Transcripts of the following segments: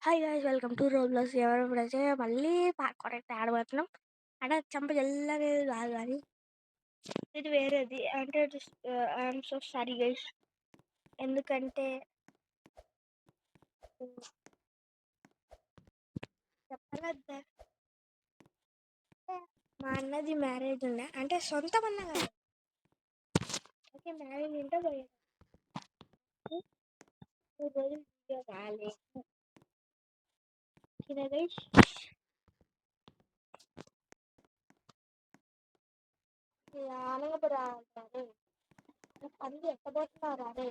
Hi guys welcome to Roblox. ఇప్పుడైతే మళ్ళీ parkour అయితే ఆడబోతున్నాం. అంటే చంప ఎల్లగా కాదు కానీ ఇది వేరేది. అంటే ఐఎమ్ సో సారీ గైస్, ఎందుకంటే చెప్పగలదా, మా అన్నది మ్యారేజ్ ఉండే, అంటే సొంతం అన్న కాదు, ఓకే మ్యారేజ్ ఉంటే పోయాను. 2 రోజులు వీడియో రాలేదు గైస్. ఆనందపడా అంటారు పని ఎక్కబోతున్నారు అదే.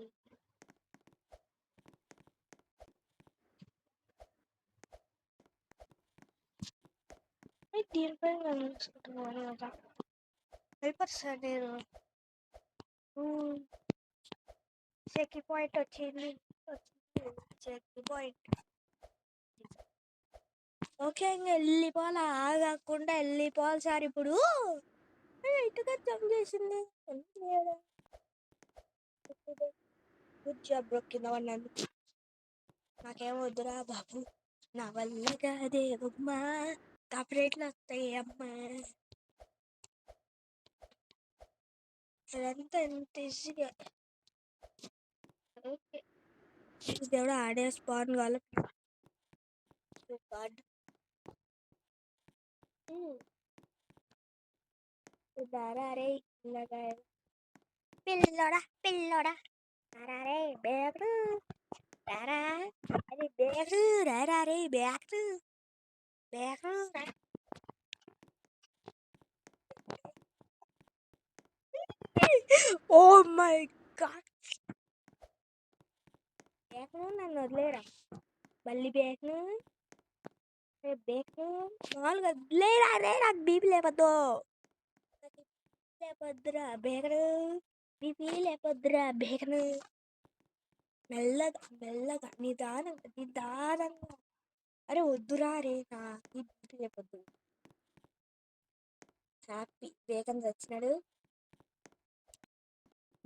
దీనిపై చూసుకుంటున్నాను కదా, హెల్పర్ సార్ నేను చెక్ పాయింట్ వచ్చింది. చెక్ పాయింట్ ఓకే, ఇంకా వెళ్ళిపోవాలి, ఆగకుండా వెళ్ళిపోవాలి సార్. ఇప్పుడు ఇటుగా జంప్ చేసింది, గుడ్ జాబ్ బ్రో. కింద పడినందు నాకేం వద్దురా బాబు, నా వల్ల కాదే అమ్మా, కాపరేట్లు వస్తాయి అమ్మా. అదంతా ఎంత ఈజీగా. ఓకే దేవుడు ఆడే స్పాన్ కావాలి. దారే ఇలాగా పిల్లోడా పిల్లోడా రారే బేగరు రారా, అది బేగరు రారా రే బేగరు బేగరు. ఓ మై గాడ్, బేగరు నన్ను వదిలేరా, మళ్ళీ బేగరు బేగరు మామూలుగా వదిలేరా రే, నాకు బీపీ లేపద్దు, లేపొద్దురా బేగరు, బీపీ లేపొద్దురా బేగరు. మెల్లగా మెల్లగా నిదానంగా నిదానంగా. అరే వద్దురా రే, నాకు బీపీ లేపొద్దు. హ్యాపీ బేగం వచ్చినాడు.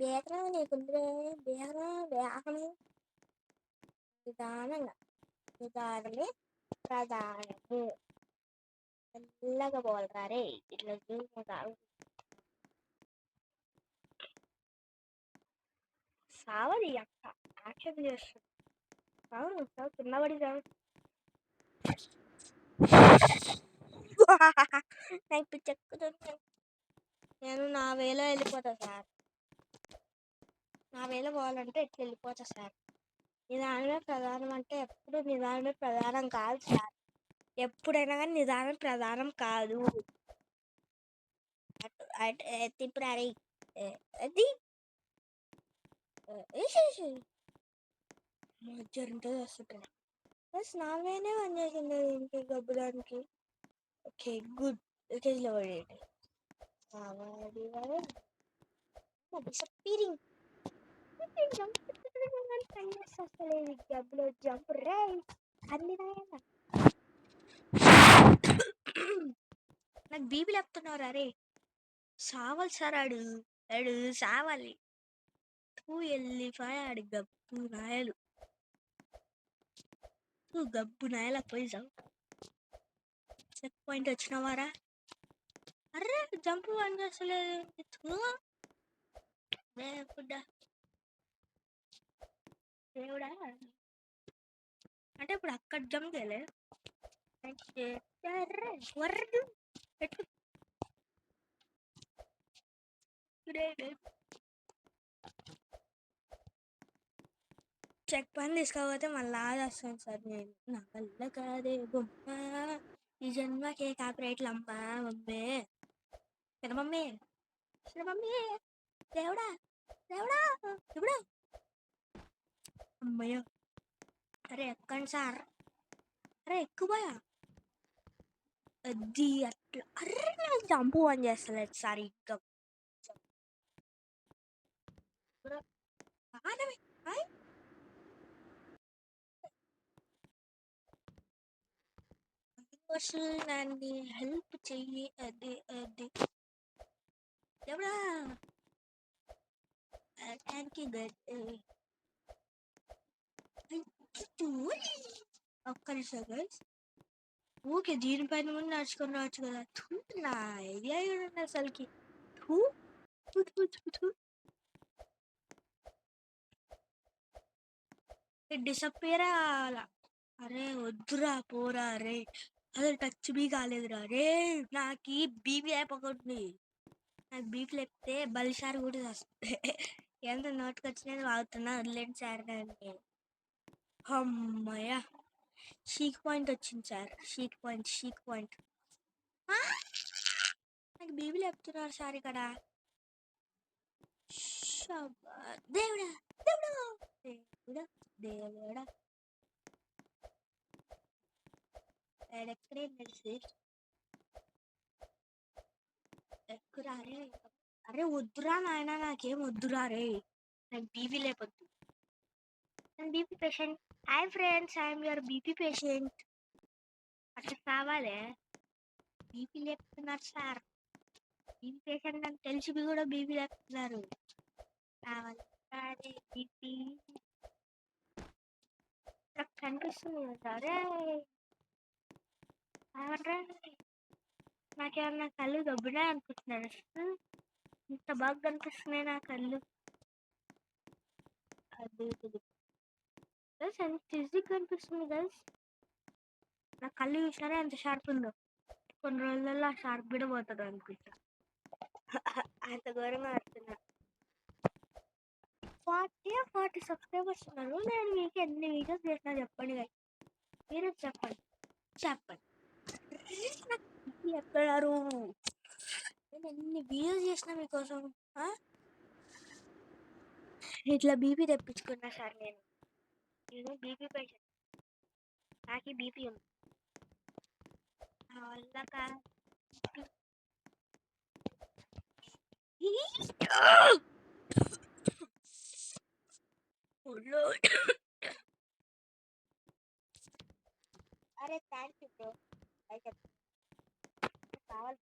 బేగం నీకుందిరే, బేగం బేగం. నిదానంగా, నిదానమే ప్రధానము. మెల్లగా పోవాలరా రే, ఇట్లా కాదు. సావది అక్క యాక్షన్ చేస్తుంది. అవును సార్, కిందపడి సార్. నాకు పిచ్చెక్కుతుంది. నేను నా వేలో వెళ్ళిపోతా సార్, నా వేలో పోవాలంటే ఎట్లా వెళ్ళిపోతా సార్. నిదానమే ప్రధానం అంటే ఎప్పుడు నిదానమే ప్రధానం కాదు సార్, ఎప్పుడైనా కానీ నిదానం ప్రధానం కాదు. ఇప్పుడు అది అది మధ్యలో వస్తుంటాను. బస్ నావేనే పని చేసింది ఇంటి గబ్బుదానికి. ఓకే గుడ్, కేజీలో పడేటి డిసప్పీరింగ్ గబ్బులో జంప్ రే అన్ని నాకు బీపీ లేపుతున్నారు. అరే సావాలి సార్, ఆడు ఆడు సావాలి. వెళ్ళిపోయాడు గబ్బు నాయలు, గబ్బు నాయల పోయి సావు. చెక్ పాయింట్ వచ్చినవారా, అర్రే జంప్ అని చేస్తలేదు దేవుడా. అంటే ఇప్పుడు అక్కడ జంప్ చేయలే, వర్డు పెట్టు చెక్ పాయింట్ తీసుకోకపోతే మళ్ళీ వస్తాను సార్. నేను నా వల్ల కాదే బొమ్మ, ఈ జన్మకే కాపరేట్లు అమ్మా మమ్మీ. చిన్న మమ్మీ, చిన్న మమ్మీ, దేవుడా దేవుడా దేవుడా. అమ్మయ్య, అరే ఎక్కండి సార్, అరే ఎక్కువయా అది అట్లా. అర్రే నాకు జంపు అని చేస్తలేదు సార్. ఇంకా నన్ను హెల్ప్ చెయ్యి, అది అది ఎవడా థ్యాంక్ యూ గడ్. ఒక్క నిమిషం గైస్. ఊకే దీనిపైన కూడా నడుచుకొని రావచ్చు కదా. థూ, నా ఐడియా చూడండి అసలుకి. థూ, థూ, థూ, థూ, థూ. డిసప్పియర్ కావాలా? అరే వద్దురా పోరా రే, అసలు టచ్ బీ కాలేదురా రే. నాకు బీపీ అయిపోతుంది. నాకు బీపీ లేపితే బలిసారి కూడా వస్తుంది. ఎంత నోటికి వచ్చినది వాగుతున్నా, వదిలేండి సార్. నేను అమ్మయ్య, షీక్ పాయింట్ వచ్చింది సార్. షీక్ పాయింట్. నాకు బీబీ లేపుతున్నారు సార్ ఇక్కడ. శబ్బా, దేవుడా దేవుడా దేవుడా దేవుడా. ఎక్కడే తెలిసి ఎక్కురా రే. అరే వద్దురా నాయన, నాకేం వద్దురా రే. నాకు బీపీ లేపొద్దు. నేను BP patient. Hi friends, I'm your BP patient. అట్లా కావాలి. బీపీ లేపుతున్నారు సార్. బీపీ పేషెంట్ అని తెలిసి కూడా బీపీ లేపుతున్నారు. కావాలి బీపీ కనిపిస్తుంది సరే. నాకేమన్నా కళ్ళు దొబ్బినా అనుకుంటున్నాను. ఇంత బాగా కనిపిస్తున్నాయి నా కళ్ళు. అది ఎంత ఈజీ కనిపిస్తుంది గైస్. నా కళ్ళు చూసినారే ఎంత షార్ప్ ఉందో. కొన్ని రోజులలో ఆ షార్ప్ కూడా పోతుంది అనుకుంటా. అంత ఘోరంగా ఆడుతున్నా. 40 సబ్స్క్రైబర్స్ ఉన్నారు. నేను మీకు ఎన్ని వీడియోస్ చేసినా చెప్పండి గైస్. మీరు చెప్పండి. ఎక్కడారు? నేను ఎన్ని వీడియోస్ చేసినా మీకోసం. ఇట్లా బీపీ తెప్పించుకున్నా సార్. నేను బీపీ పేషెంట్. నాకు బీపీ ఉంది. అరే థ్యాంక్ యూ బ్రో. కావాలి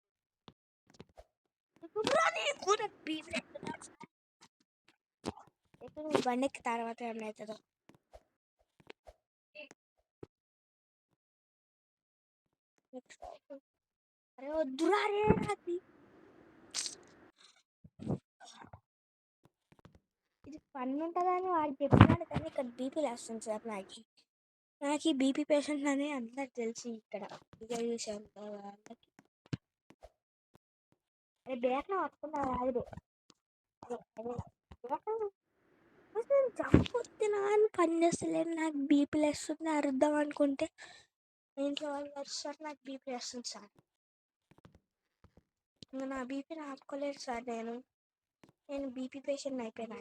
బండికి తర్వాత ఏమవుతుందో. అరే వద్దురా రే. ఇది పని ఉంటుందని వాడు చెప్పినాడు, కానీ ఇక్కడ బీపీ లేస్తుంది సార్. నాకు బీపీ పేషెంట్ అని అందరికి తెలిసి ఇక్కడ వాళ్ళకి. అరే బేకన పట్టుకున్నా కాదు. చంపొత్తినా అని పని చేస్తలేదు. నాకు బీపీ లేస్తుంది అరుద్దాం అనుకుంటే ఇంట్లో వాళ్ళు వస్తారు, నాకు బీపీ వేస్తుంది సార్. ఇంకా నా బీపీని ఆపుకోలేదు సార్. నేను బీపీ పేషెంట్ అయిపోయినా.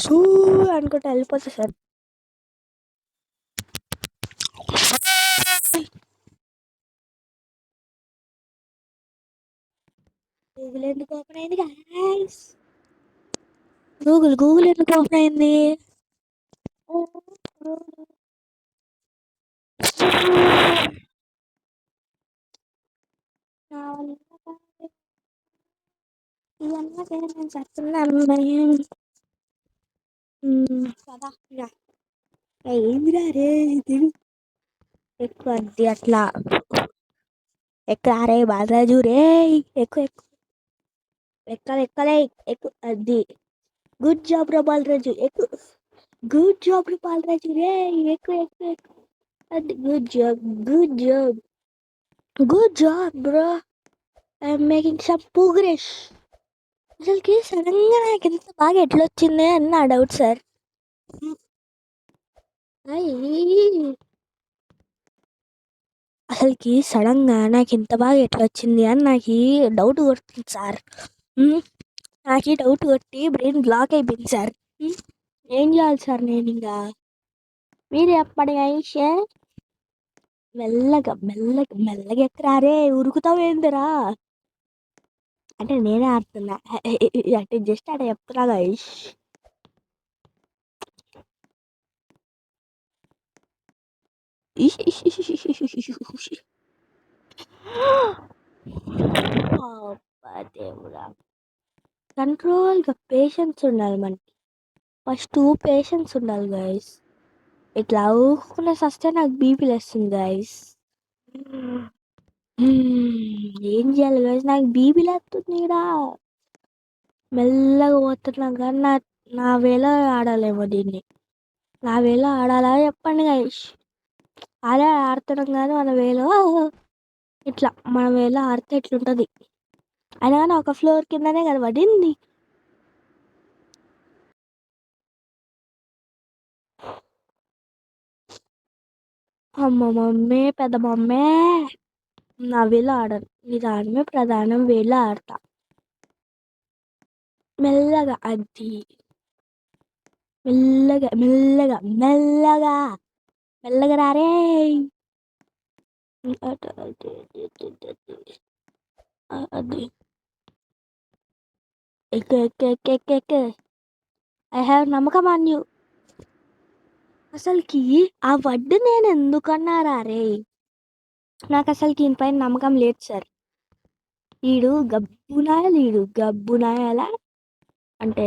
సూ అనుకుంటే వెళ్ళిపోతా సార్. గూగుల్ ఎందుకు ఓపెన్ అయింది గాయ్స్? గూగుల్ ఎందుకు ఓపెన్ అయింది? నేను చెప్తున్నాను కదా. ఏందిరా రే ఇది ఎక్కువ అది అట్లా ఎక్కరే బాలరాజు రే. ఎక్కువ ఎక్కలే ఎక్కువ అది. గుడ్ జాబ్ రా బాలరాజు. గుడ్ జాబ్ రా బాలరాజు రే. ఎక్కువ అది. Good job bro. I'm making some progress. అసలుకి సడన్ గా నాకు ఎంత బాగా ఎట్లా వచ్చింది అని నా డౌట్ సార్. అసలుకి సడన్ గా నాకు ఇంత బాగా ఎట్లా వచ్చింది అని నాకు డౌట్ కొడుతుంది సార్. నాకు డౌట్ కొట్టి బ్రెయిన్ బ్లాక్ అయిపోయింది సార్. ఏం చేయాలి సార్ నేను? ఇంకా మీరు చెప్పండి ఐషే. మెల్లగా ఎక్కరారే, ఉరుకుతావు ఏందిరా? అంటే నేనే ఆడుతున్నా అంటే జస్ట్ అక్కడ చెప్తున్నా ఐష్. దేవుడా, కంట్రోల్గా పేషెన్స్ ఉండాలి మనకి. ఫస్ట్ పేషెన్స్ ఉండాలి గైస్. ఇట్లా ఊరుకునే వస్తే నాకు బీపీ లేస్తుంది గైస్. ఏం చేయాలి గైస్, నాకు బీపీ లేస్తుంది ఇక్కడ. మెల్లగా పోతున్నాం కానీ నా వేళ ఆడాలేమో దీన్ని. నా వేళ ఆడాలా చెప్పండి గైస్. అదే ఆడుతున్నాం కానీ మన వేలో ఇట్లా మన వేళ ఆడితే ఇట్లుంటుంది. అయినా కానీ ఒక ఫ్లోర్ కిందనే కదా పడింది. అమ్మ మమ్మీ, పెద్ద మమ్మీ, నా వేళ ఆడను. నిదానమే ప్రధానం, వేళ ఆడతా మెల్లగా. అది మెల్లగా మెల్లగా మెల్లగా మెల్లగా రారే. అది ఎక్కే. ఐ హ్యావ్ నమ్మకం ఆన్ యూ. అసలుకి ఆ వడ్డు నేను ఎందుకన్నారా రే? నాకు అసలుకి ఈయనపైన నమ్మకం లేదు సార్. ఈడు గబ్బునాయాల అంటే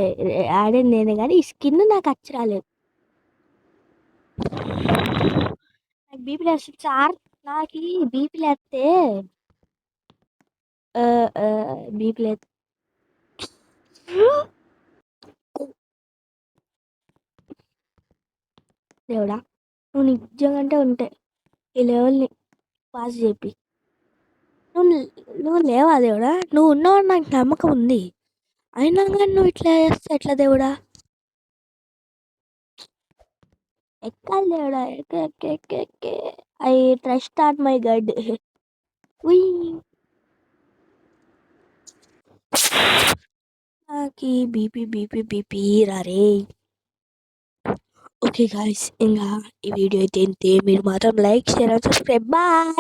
ఆడేది నేనే కానీ ఈ స్కిన్ నాకు అచ్చి రాలేదు. నాకు బీపీ లేస్తుంది సార్. నాకు బీపీ లేస్తే బీపీ లేదు. దేవుడా, నువ్వు నిజంగా ఉంటే ఈ లెవెల్ని పాస్ చేపి. నువ్వు లేవా దేవుడా? నువ్వు ఉన్నావు నాకు నమ్మకం ఉంది. అయినా కానీ నువ్వు ఇట్లా చేస్తే ఎట్లా దేవుడా? ఎక్కాలి దేవుడా, ఎక్కే. I trust on my God. నాకు బీపీ రారే. ఓకే గాయ్స్, ఇంకా ఈ వీడియో అయితే ఇంతే. మీరు మాత్రం లైక్, షేర్, సబ్స్క్రైబ్. బాయ్.